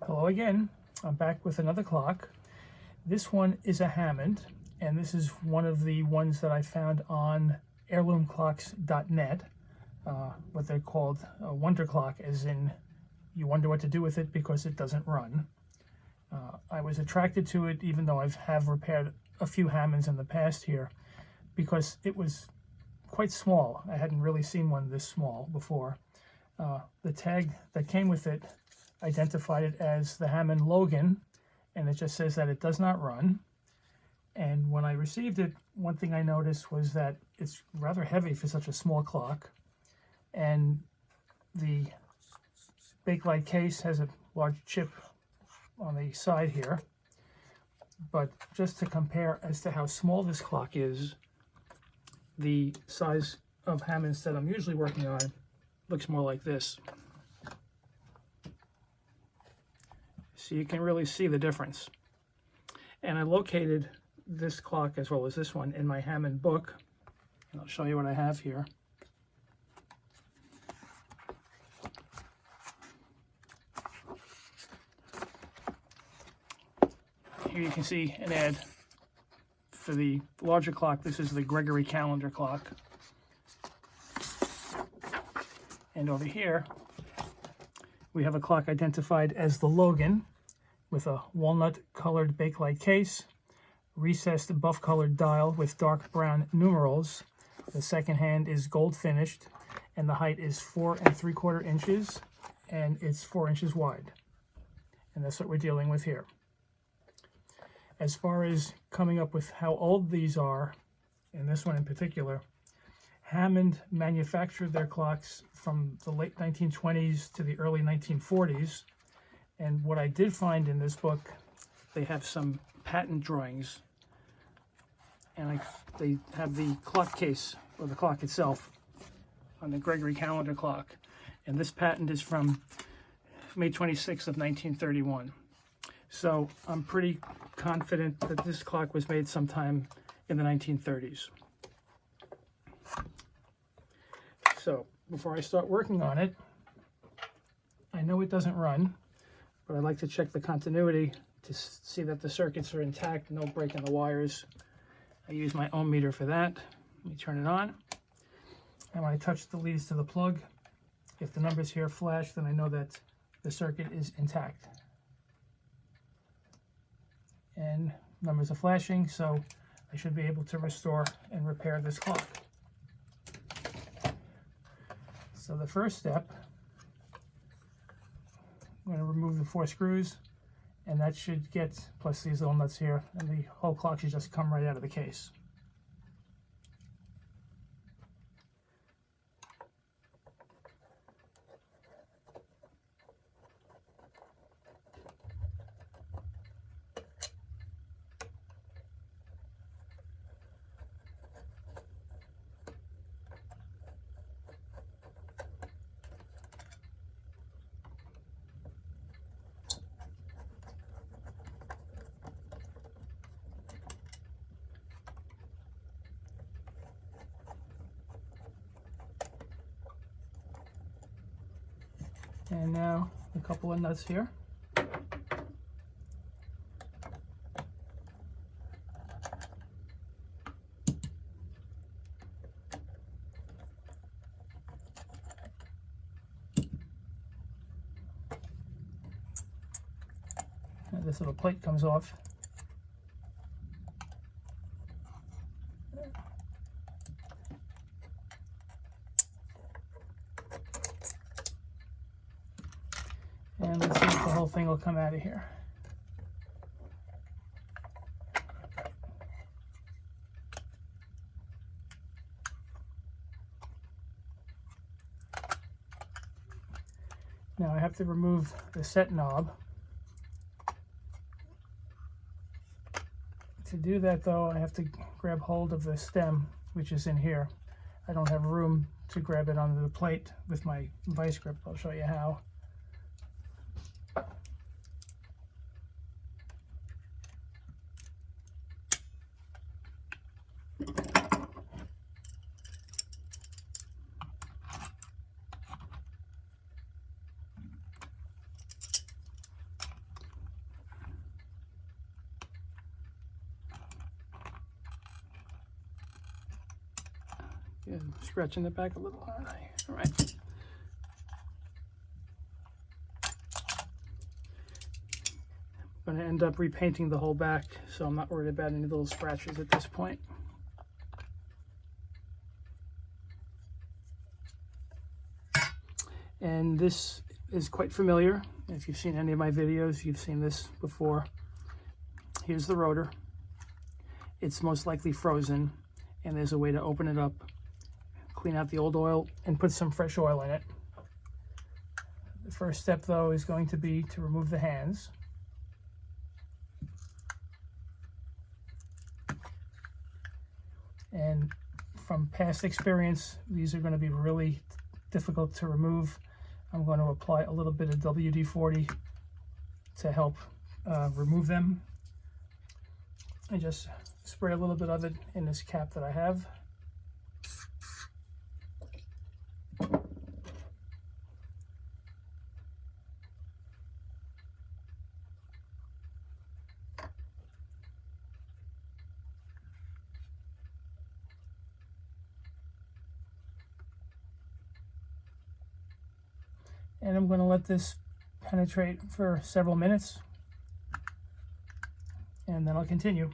Hello again. I'm back with another clock. This one is a Hammond, and this is one of the ones that I found on heirloomclocks.net, what they're called a wonder clock, as in you wonder what to do with it because it doesn't run. I was attracted to it even though I have repaired a few Hammonds in the past here because it was quite small. I hadn't really seen one this small before. The tag that came with it identified it as the Hammond Logan, and it just says that it does not run. And when I received it, one thing I noticed was that it's rather heavy for such a small clock, and the bakelite case has a large chip on the side here. But just to compare as to how small this clock is, the size of Hammonds that I'm usually working on looks more like this. So you can really see the difference. And I located this clock as well as this one in my Hammond book. And I'll show you what I have here. Here you can see an ad for the larger clock. This is the Gregory calendar clock. And over here, we have a clock identified as the Logan with a walnut-colored bakelite case, recessed buff-colored dial with dark brown numerals. The second hand is gold finished, and the height is 4 3/4 inches, and it's 4 inches wide. And that's what we're dealing with here. As far as coming up with how old these are, and this one in particular, Hammond manufactured their clocks from the late 1920s to the early 1940s. And what I did find in this book, they have some patent drawings. And they have the clock case, or the clock itself, on the Gregory calendar clock. And this patent is from May 26th of 1931. So I'm pretty confident that this clock was made sometime in the 1930s. So before I start working on it, I know it doesn't run, but I like to check the continuity to see that the circuits are intact, no break in the wires. I use my ohm meter for that. Let me turn it on. And when I touch the leads to the plug, if the numbers here flash, then I know that the circuit is intact. And numbers are flashing, so I should be able to restore and repair this clock. So the first step, I'm going to remove the 4 screws, and that should get, plus these little nuts here, and the whole clock should just come right out of the case. And now a couple of nuts here. And this little plate comes off. And let's see if the whole thing will come out of here. Now I have to remove the set knob. To do that though, I have to grab hold of the stem, which is in here. I don't have room to grab it onto the plate with my vice grip. I'll show you how. And scratching it back a little. All right. I'm going to end up repainting the whole back, so I'm not worried about any little scratches at this point. And this is quite familiar. If you've seen any of my videos, you've seen this before. Here's the rotor. It's most likely frozen, and there's a way to open it up, clean out the old oil, and put some fresh oil in it. The first step, though, is going to be to remove the hands. And from past experience, these are going to be really difficult to remove. I'm going to apply a little bit of WD-40 to help remove them. I just spray a little bit of it in this cap that I have. And I'm going to let this penetrate for several minutes, and then I'll continue.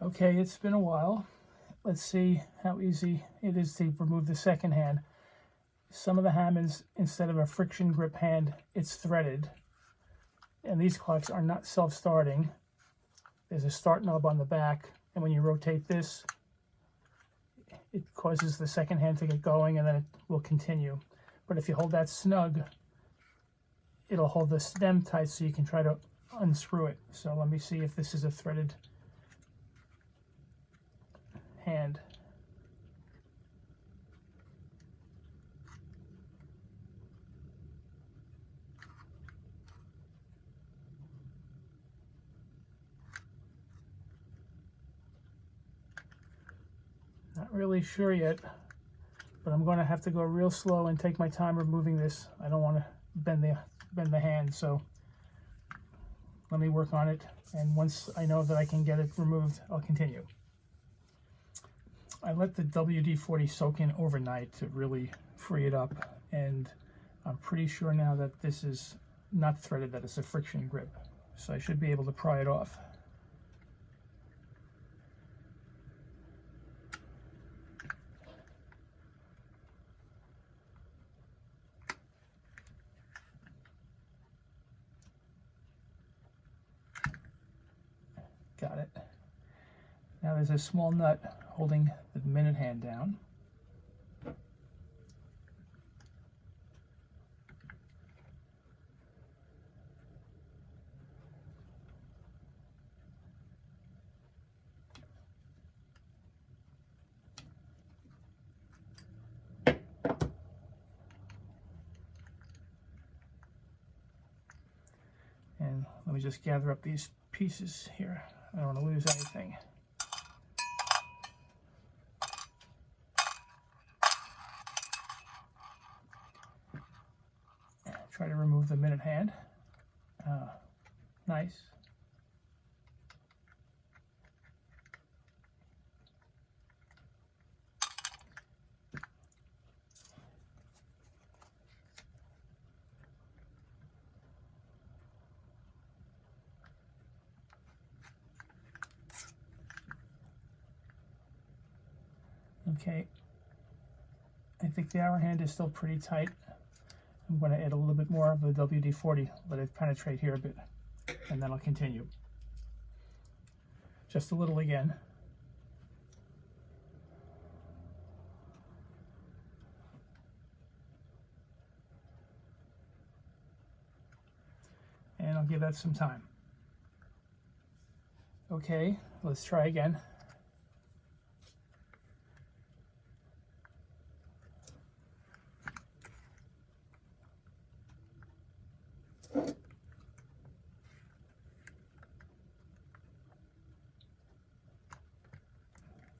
Okay, it's been a while. Let's see how easy it is to remove the second hand. Some of the Hammonds, instead of a friction grip hand, it's threaded. And these clocks are not self-starting. There's a start knob on the back, and when you rotate this, it causes the second hand to get going, and then it will continue. But if you hold that snug, it'll hold the stem tight so you can try to unscrew it. So let me see if this is a threaded hand. Not really sure yet, but I'm going to have to go real slow and take my time removing this. I don't want to bend the hand, so let me work on it, and once I know that I can get it removed, I'll continue. I let the WD-40 soak in overnight to really free it up, and I'm pretty sure now that this is not threaded, that it's a friction grip, so I should be able to pry it off. Got it. Now there's a small nut holding the minute hand down. And let me just gather up these pieces here. I don't want to lose anything. Try to remove the minute hand. Nice. Okay, I think the hour hand is still pretty tight. I'm going to add a little bit more of the WD-40, let it penetrate here a bit, and then I'll continue. Just a little again. And I'll give that some time. Okay, let's try again.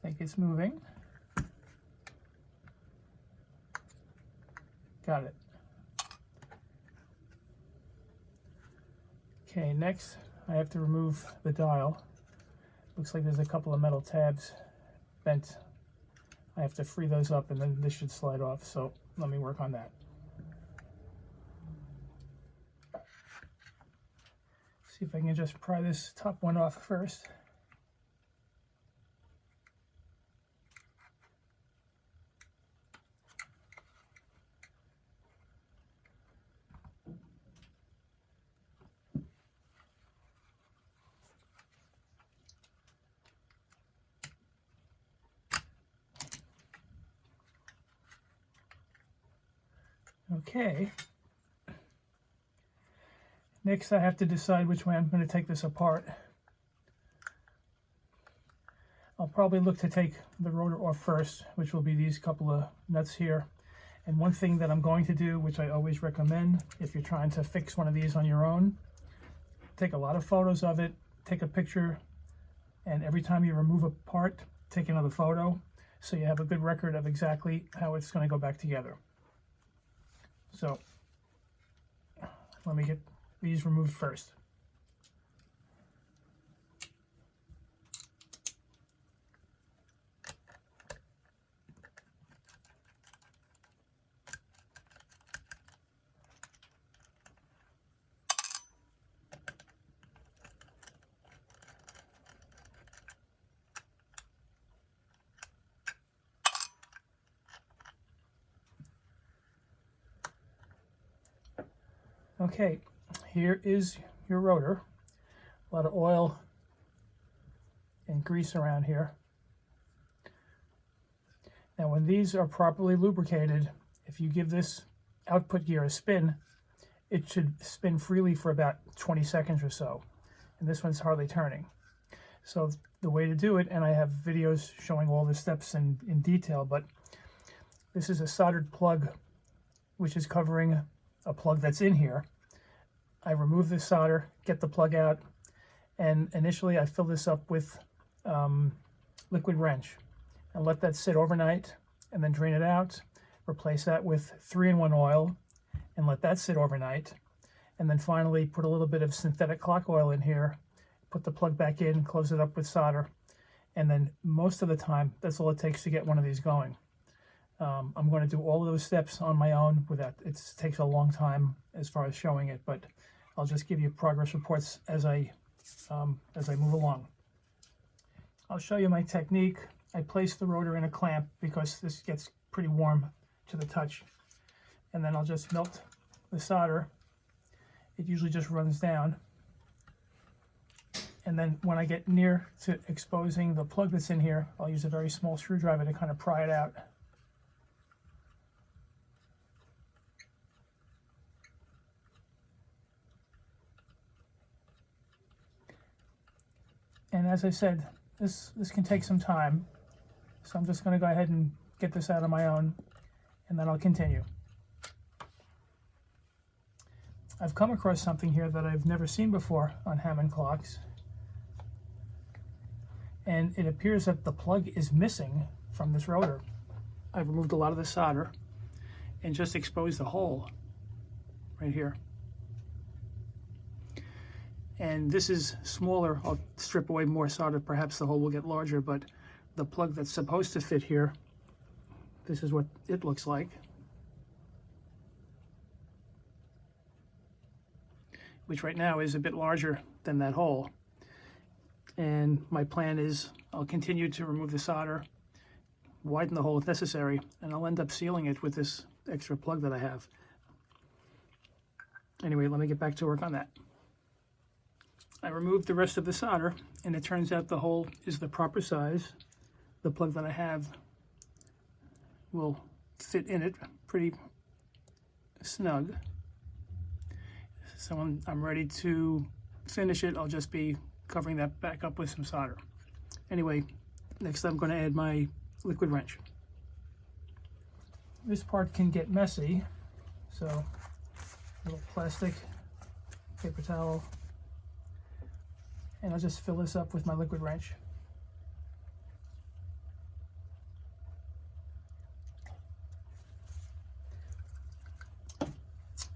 I think it's moving. Got it. Okay, next I have to remove the dial. Looks like there's a couple of metal tabs bent I have to free those up, and then this should slide off. So let me work on that. See if I can just pry this top one off first. Okay. Next, I have to decide which way I'm going to take this apart. I'll probably look to take the rotor off first, which will be these couple of nuts here. And one thing that I'm going to do, which I always recommend if you're trying to fix one of these on your own, take a lot of photos of it, take a picture, and every time you remove a part, take another photo, so you have a good record of exactly how it's going to go back together. So let me get these removed first. Okay, here is your rotor. A lot of oil and grease around here. Now when these are properly lubricated, if you give this output gear a spin, it should spin freely for about 20 seconds or so. And this one's hardly turning. So the way to do it, and I have videos showing all the steps in detail, but this is a soldered plug which is covering a plug that's in here. I remove this solder, get the plug out, and initially I fill this up with liquid wrench and let that sit overnight, and then drain it out, replace that with 3-in-1 oil and let that sit overnight, and then finally put a little bit of synthetic clock oil in here, put the plug back in, close it up with solder, and then most of the time that's all it takes to get one of these going. I'm going to do all of those steps on my own. Without it takes a long time as far as showing it, but I'll just give you progress reports as I move along. I'll show you my technique. I place the rotor in a clamp because this gets pretty warm to the touch, and then I'll just melt the solder. It usually just runs down, and then when I get near to exposing the plug that's in here, I'll use a very small screwdriver to kind of pry it out. And as I said, this can take some time, so I'm just going to go ahead and get this out on my own, and then I'll continue. I've come across something here that I've never seen before on Hammond clocks, and it appears that the plug is missing from this rotor. I've removed a lot of the solder and just exposed the hole right here. And this is smaller. I'll strip away more solder, perhaps the hole will get larger, but the plug that's supposed to fit here, this is what it looks like, which right now is a bit larger than that hole. And my plan is I'll continue to remove the solder, widen the hole if necessary, and I'll end up sealing it with this extra plug that I have. Anyway, let me get back to work on that. I removed the rest of the solder, and it turns out the hole is the proper size. The plug that I have will fit in it pretty snug. So when I'm ready to finish it, I'll just be covering that back up with some solder. Anyway, next I'm going to add my liquid wrench. This part can get messy, so a little plastic paper towel, and I'll just fill this up with my liquid wrench.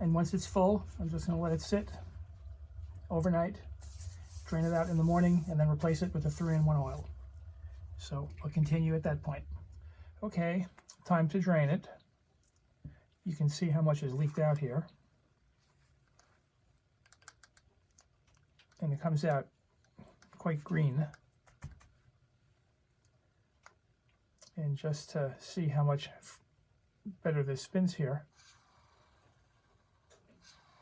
And once it's full, I'm just going to let it sit overnight, drain it out in the morning, and then replace it with a 3-in-1 oil. So I'll continue at that point. Okay, time to drain it. You can see how much is leaked out here. And it comes out quite green. And just to see how much better this spins here,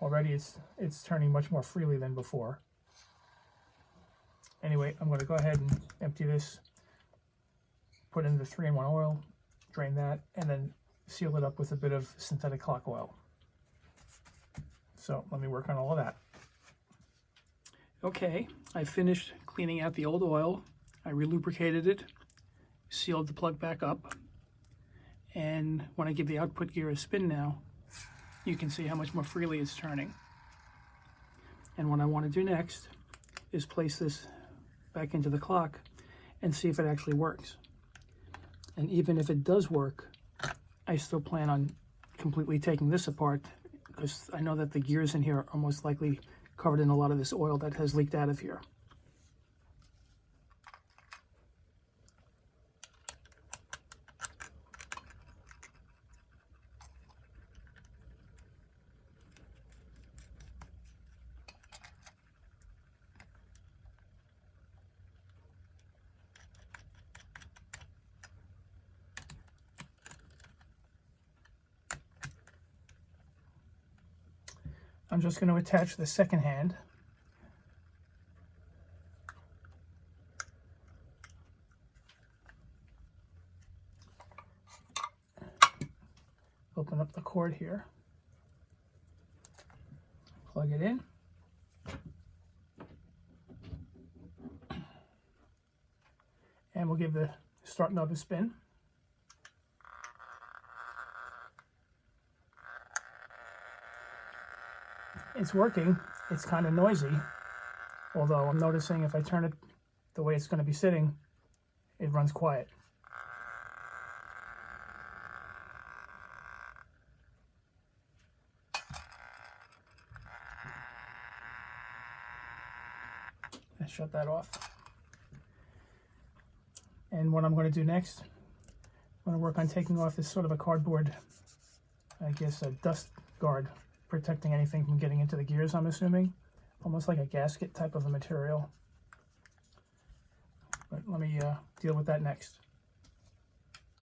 already it's turning much more freely than before. Anyway, I'm going to go ahead and empty this, put in the 3-in-1 oil, drain that, and then seal it up with a bit of synthetic clock oil. So let me work on all of that. Okay, I finished cleaning out the old oil. I relubricated it, sealed the plug back up, and when I give the output gear a spin now, you can see how much more freely it's turning. And what I want to do next is place this back into the clock and see if it actually works. And even if it does work, I still plan on completely taking this apart, because I know that the gears in here are most likely covered in a lot of this oil that has leaked out of here. I'm just going to attach the second hand. Open up the cord here. Plug it in. And we'll give the start knob a spin. It's working. It's kind of noisy, although I'm noticing if I turn it the way it's going to be sitting, it runs quiet. Let's shut that off. And what I'm going to do next, I'm going to work on taking off this sort of a cardboard, I guess a dust guard, protecting anything from getting into the gears, I'm assuming. Almost like a gasket type of a material. But let me deal with that next.